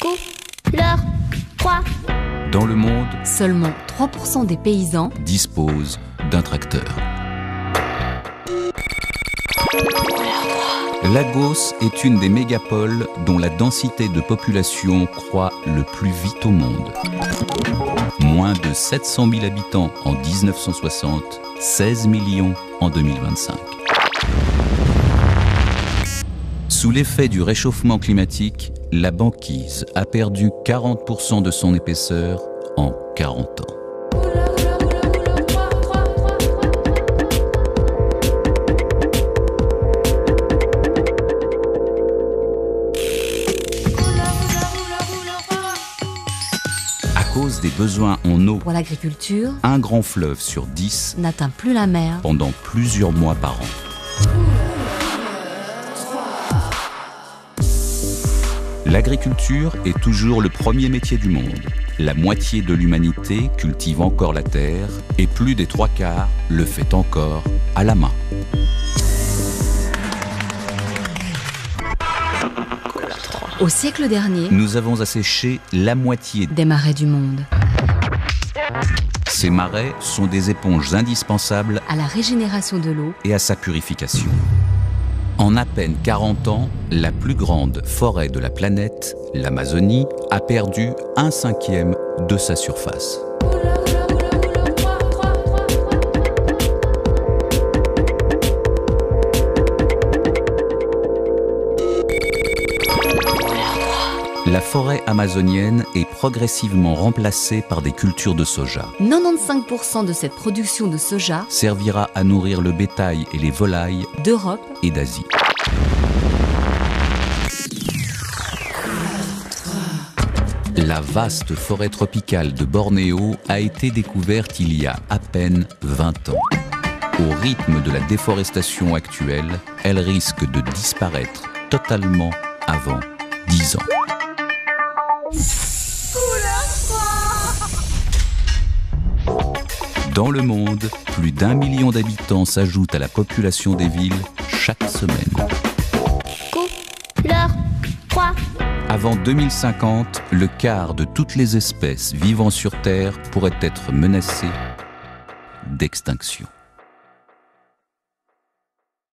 Couleur 3. Dans le monde, seulement 3% des paysans disposent d'un tracteur. Lagos est une des mégapoles dont la densité de population croît le plus vite au monde. Moins de 700 000 habitants en 1960, 16 millions en 2025. Sous l'effet du réchauffement climatique, la banquise a perdu 40% de son épaisseur en 40 ans. À cause des besoins en eau, pour l'agriculture, un grand fleuve sur 10 n'atteint plus la mer pendant plusieurs mois par an. L'agriculture est toujours le premier métier du monde. La moitié de l'humanité cultive encore la terre et plus des 3/4 le fait encore à la main. Au siècle dernier, Nous avons asséché la moitié des marais du monde, Ces marais sont des éponges indispensables à la régénération de l'eau, et à sa purification. En à peine 40 ans, la plus grande forêt de la planète, l'Amazonie, a perdu 1/5 de sa surface. La forêt amazonienne est progressivement remplacée par des cultures de soja. 95% de cette production de soja Servira à nourrir le bétail et les volailles d'Europe et d'Asie. La vaste forêt tropicale de Bornéo a été découverte il y a à peine 20 ans. Au rythme de la déforestation actuelle, elle risque de disparaître totalement avant 10 ans. Dans le monde, plus d'1 million d'habitants s'ajoutent à la population des villes chaque semaine. Couleur 3. Avant 2050, le quart de toutes les espèces vivant sur Terre pourraient être menacées d'extinction.